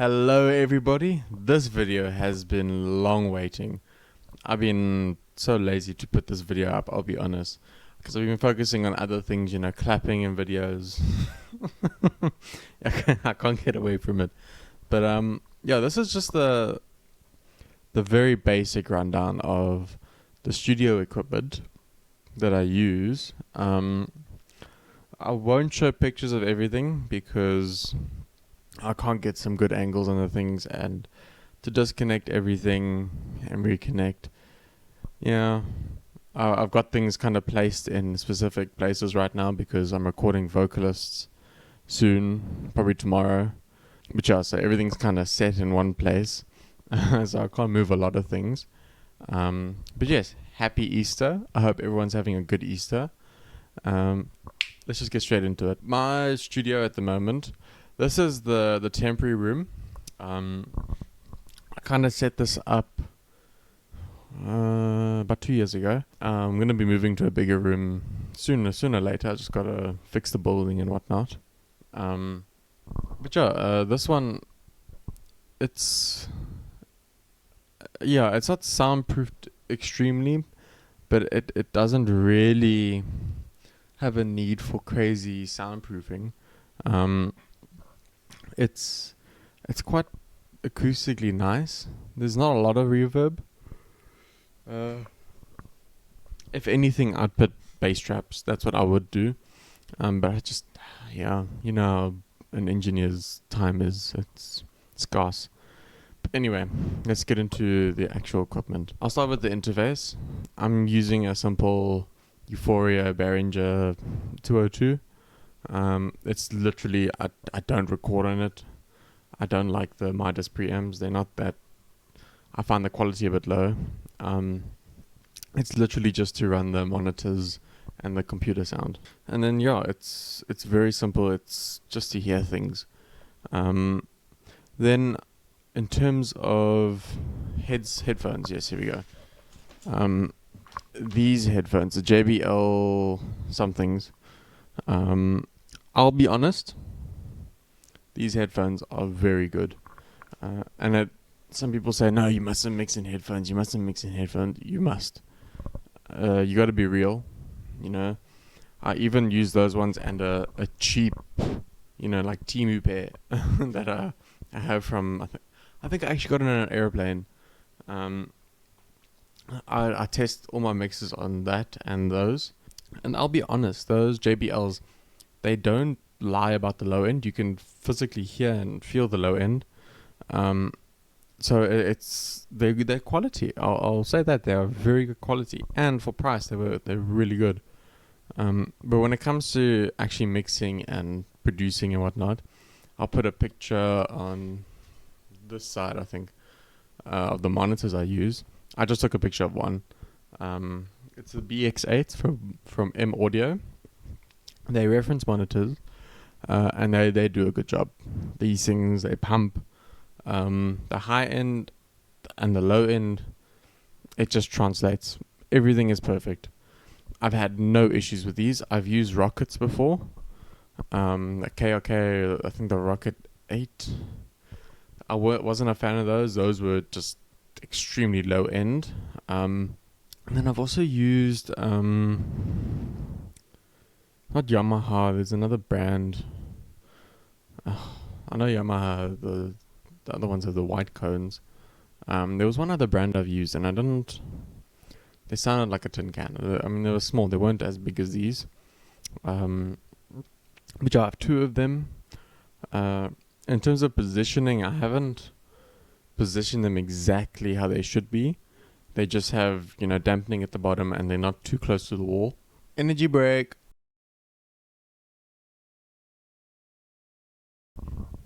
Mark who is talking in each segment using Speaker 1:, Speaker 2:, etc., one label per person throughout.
Speaker 1: Hello everybody, this video has been long waiting. I've been so lazy to put this video up, I'll be honest. Because I've been focusing on other things, clapping in videos. I can't get away from it. But yeah, this is just the very basic rundown of the studio equipment that I use. I won't show pictures of everything because I can't get some good angles on the things, and to disconnect everything and reconnect. Yeah, I've got things kind of placed in specific places right now because I'm recording vocalists soon, probably tomorrow. But yeah, so everything's kind of set in one place, so I can't move a lot of things. But yes, happy Easter. I hope everyone's having a good Easter. Let's just get straight into it. My studio at the moment. This is the temporary room. I kind of set this up about 2 years ago. I'm going to be moving to a bigger room sooner or later. I just got to fix the building and whatnot. But yeah, this one, it's not soundproofed extremely, but it doesn't really have a need for crazy soundproofing. It's quite acoustically nice. There's not a lot of reverb. If anything, I'd put bass traps. That's what I would do. But I just, how an engineer's time is. It's scarce. But anyway, let's get into the actual equipment. I'll start with the interface. I'm using a simple Euphoria Behringer 202. It's literally, I don't record on it. I don't like the Midas preamps. They're not that, I find the quality a bit low. It's literally just to run the monitors and the computer sound. And then it's very simple. It's just to hear things. Then in terms of headphones, yes, here we go. These headphones, the JBL somethings, I'll be honest, these headphones are very good. Some people say, no, you mustn't mix in headphones. You must. You got to be real, I even use those ones and a cheap, like Temu pair that I have from, I think I actually got it on an airplane. I test all my mixes on that and those. And I'll be honest, those JBLs, they don't lie about the low end. You can physically hear and feel the low end. So they're quality. I'll say that they are very good quality, and for price they're really good. But when it comes to actually mixing and producing and whatnot, I'll put a picture on this side, I think, of the monitors I use. I just took a picture of one. It's the BX8 from M Audio. They reference monitors, and they do a good job. These things, they pump. The high end and the low end, it just translates. Everything is perfect. I've had no issues with these. I've used Rockets before. The KRK, I think the Rocket 8. I wasn't a fan of those. Those were just extremely low end. And then I've also used not Yamaha. There's another brand. I know Yamaha. The other ones are the white cones. There was one other brand I've used, and I didn't. They sounded like a tin can. I mean, they were small. They weren't as big as these. But I have two of them. In terms of positioning, I haven't positioned them exactly how they should be. They just have, dampening at the bottom, and they're not too close to the wall. Energy break.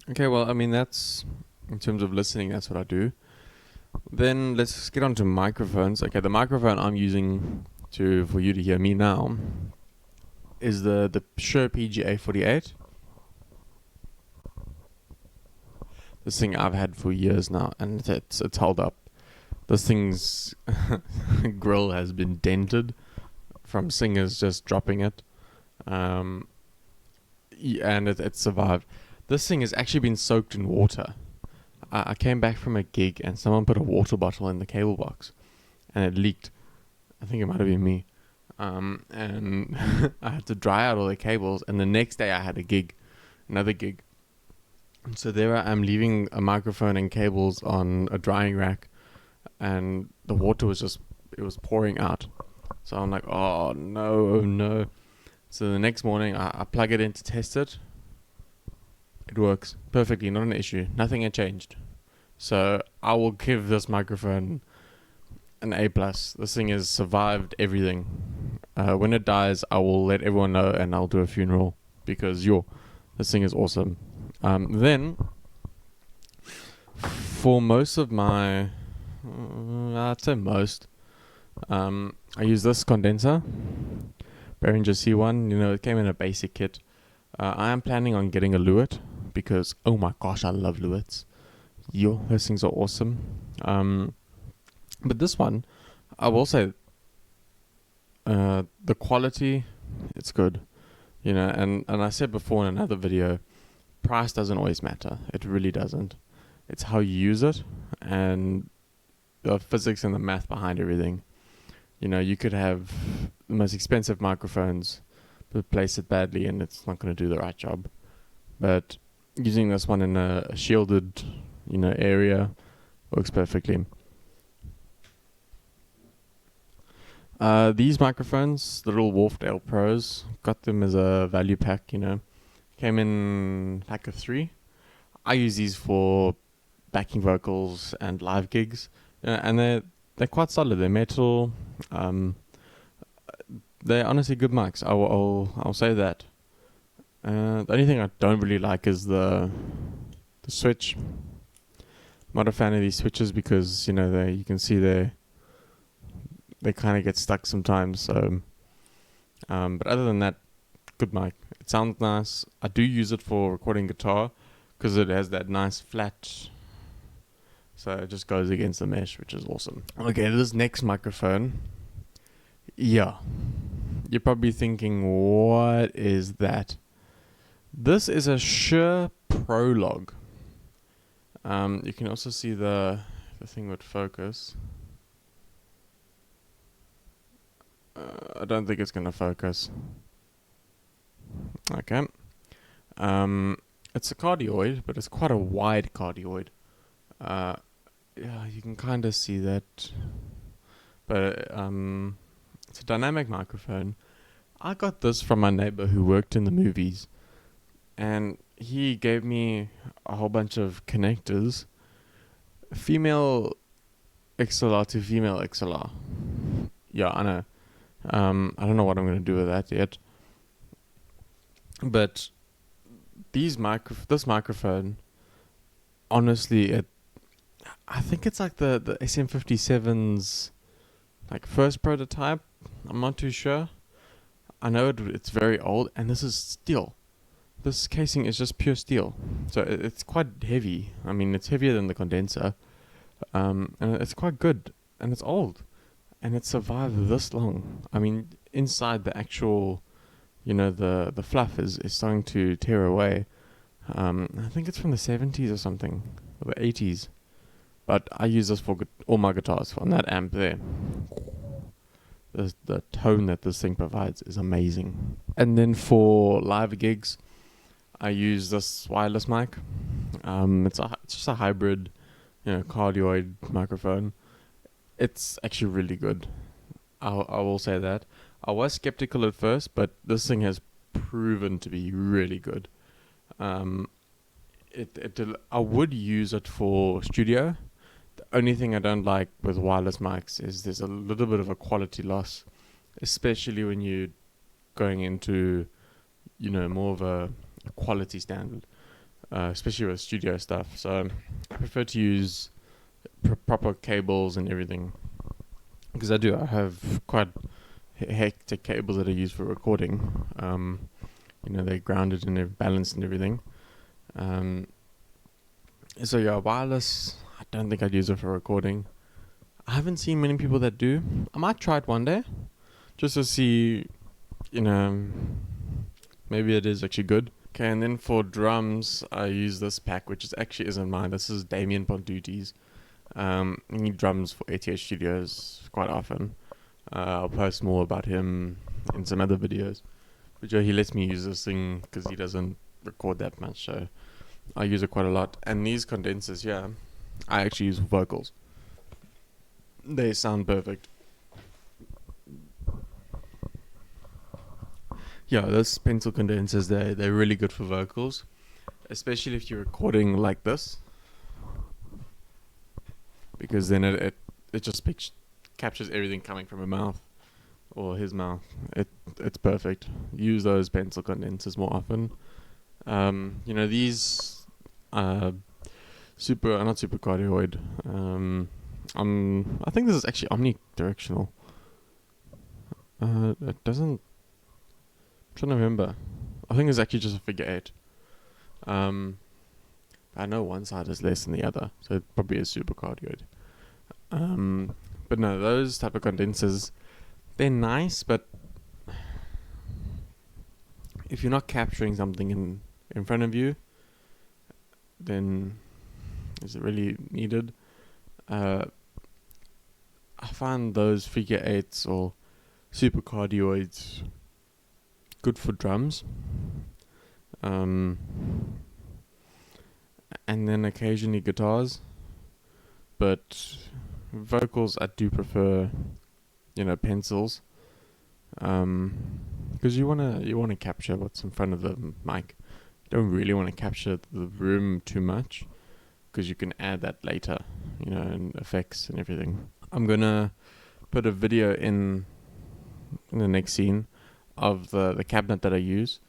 Speaker 1: Okay, well, I mean, that's, in terms of listening, that's what I do. Then let's get on to microphones. Okay, the microphone I'm using for you to hear me now is the Shure PGA48. This thing I've had for years now, and it's held up. This thing's grill has been dented from singers just dropping it, and it survived. This thing has actually been soaked in water. I came back from a gig and someone put a water bottle in the cable box and it leaked. I think it might have been me. And I had to dry out all the cables, and the next day I had another gig. And so there I am leaving a microphone and cables on a drying rack, and the water was pouring out. So I'm like, oh no, oh no. So the next morning I plug it in to test it. It works perfectly, not an issue. Nothing had changed. So I will give this microphone an A+. This thing has survived everything. When it dies, I will let everyone know and I'll do a funeral because this thing is awesome. Then, for most of my, I'd say most, I use this condenser, Behringer C1. It came in a basic kit. I am planning on getting a Lewitt because, oh my gosh, I love Lewitts. Those things are awesome. But this one, I will say, the quality, it's good, and I said before in another video, price doesn't always matter. It really doesn't. It's how you use it and the physics and the math behind everything. You could have the most expensive microphones, but place it badly and it's not going to do the right job. But using this one in a shielded, area works perfectly. These microphones, the little Wharfedale Pros, got them as a value pack, came in pack of 3. I use these for backing vocals and live gigs, and they're quite solid. They're metal. They're honestly good mics. I'll say that. The only thing I don't really like is the switch. I'm not a fan of these switches because you can see they kind of get stuck sometimes. So, but other than that, good mic. It sounds nice. I do use it for recording guitar because it has that nice flat. So it just goes against the mesh, which is awesome. Okay, this next microphone. Yeah. You're probably thinking, what is that? This is a Shure Prologue. You can also see the thing would focus. I don't think it's going to focus. Okay. It's a cardioid, but it's quite a wide cardioid. Yeah, you can kind of see that. But it's a dynamic microphone. I got this from my neighbor who worked in the movies. And he gave me a whole bunch of connectors. Female XLR to female XLR. Yeah, I know. I don't know what I'm going to do with that yet. But this microphone, honestly, I think it's like the SM57's like first prototype. I'm not too sure. I know it's very old, and this is steel. This casing is just pure steel, so it's quite heavy. I mean, it's heavier than the condenser, and it's quite good, and it's old, and it survived this long. I mean, inside the actual, the fluff is starting to tear away. I think it's from the 70s or something, or the 80s. But I use this for all my guitars on that amp there. The tone that this thing provides is amazing. And then for live gigs, I use this wireless mic. It's just a hybrid, cardioid microphone. It's actually really good. I will say that. I was skeptical at first, but this thing has proven to be really good. I would use it for studio. The only thing I don't like with wireless mics is there's a little bit of a quality loss, especially when you're going into, more of a quality standard, especially with studio stuff. So I prefer to use proper cables and everything, because I have quite hectic cables that I use for recording. They're grounded and they're balanced and everything. So yeah, wireless, I don't think I'd use it for recording. I haven't seen many people that do. I might try it one day, just to see, maybe it is actually good. Okay, and then for drums, I use this pack, which actually isn't mine. This is Damien Bonduti's. He need drums for ATH Studios quite often. I'll post more about him in some other videos. But he lets me use this thing because he doesn't record that much, so I use it quite a lot. And these condensers, yeah, I actually use for vocals. They sound perfect. Yeah, those pencil condensers, they're really good for vocals, especially if you're recording like this, because then it just captures everything coming from her mouth or his mouth. It's perfect. Use those pencil condensers more often. These not supercardioid. I think this is actually omnidirectional. It doesn't. I'm trying to remember. I think it's actually just a figure 8. I know one side is less than the other, so it probably is supercardioid. But no, those type of condensers, they're nice, but if you're not capturing something in front of you, then is it really needed? I find those figure 8s or supercardioids good for drums. And then occasionally guitars. But vocals, I do prefer, pencils. Because you wanna capture what's in front of the mic. You don't really want to capture the room too much, because you can add that later, and effects and everything. I'm gonna put a video in the next scene of the cabinet that I use,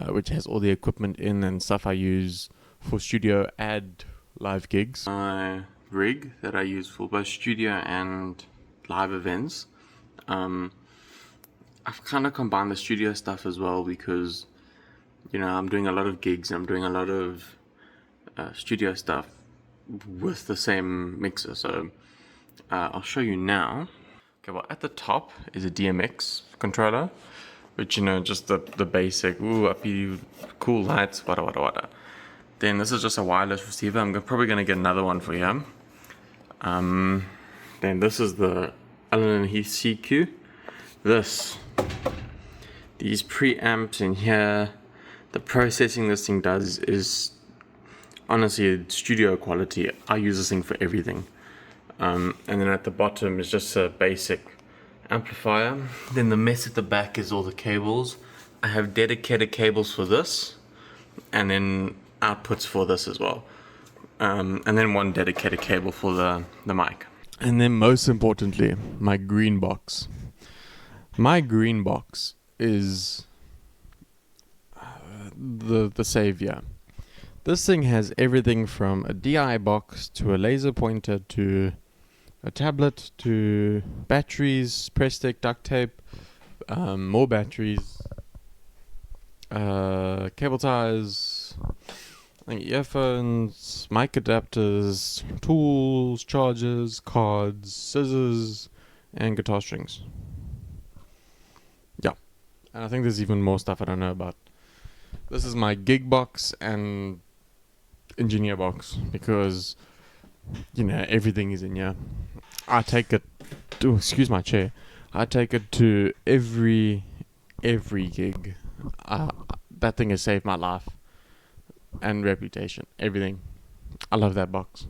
Speaker 1: which has all the equipment in and stuff I use for studio and live gigs. My rig that I use for both studio and live events. I've kind of combined the studio stuff as well because, I'm doing a lot of gigs and I'm doing a lot of studio stuff with the same mixer. So I'll show you now. Okay, well, at the top is a DMX controller, which, just the basic, uppy, cool lights, wada. Then this is just a wireless receiver. I'm probably going to get another one for you. Then this is the Allen & Heath CQ. These preamps in here, the processing this thing does is honestly studio quality. I use this thing for everything. And then at the bottom is just a basic amplifier. Then the mess at the back is all the cables. I have dedicated cables for this, and then outputs for this as well. And then one dedicated cable for the mic. And then most importantly, my green box. My green box is the savior. This thing has everything from a DI box to a laser pointer to a tablet to batteries, press stick, duct tape, more batteries, cable ties, earphones, mic adapters, tools, chargers, cards, scissors, and guitar strings. Yeah, and I think there's even more stuff I don't know about. This is my gig box and engineer box because, everything is in here. I take it to, excuse my chair, I take it to every gig. That thing has saved my life and reputation, everything. I love that box.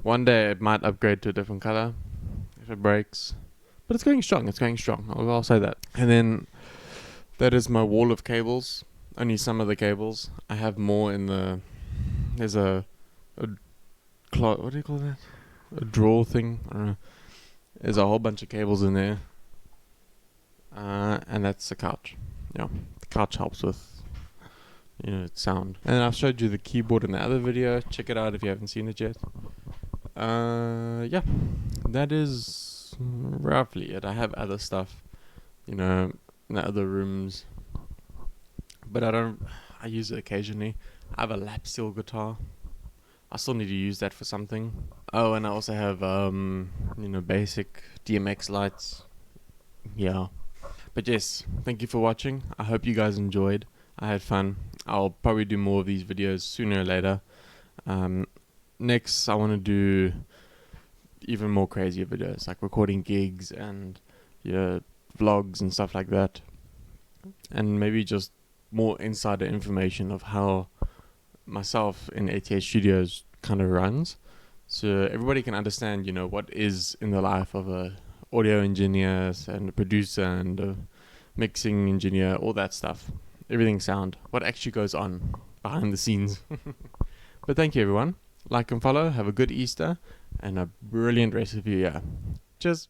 Speaker 1: One day it might upgrade to a different color if it breaks, but it's going strong. I'll say that. And then that is my wall of cables. Only some of the cables. I have more in there's a what do you call that? A drawer thing? I don't know. There's a whole bunch of cables in there. And that's the couch. Yeah, the couch helps with, sound. And then I've showed you the keyboard in the other video. Check it out if you haven't seen it yet. Yeah, that is roughly it. I have other stuff, in the other rooms, but I use it occasionally. I have a lap steel guitar. I still need to use that for something. Oh, and I also have, basic DMX lights. Yeah. But yes, thank you for watching. I hope you guys enjoyed. I had fun. I'll probably do more of these videos sooner or later. Next, I want to do even more crazier videos, like recording gigs and vlogs and stuff like that. And maybe just more insider information of how myself in ATH Studios kind of runs. So everybody can understand, what is in the life of a audio engineer and a producer and a mixing engineer, all that stuff. Everything sound. What actually goes on behind the scenes. But thank you, everyone. Like and follow. Have a good Easter and a brilliant rest of your year. Cheers.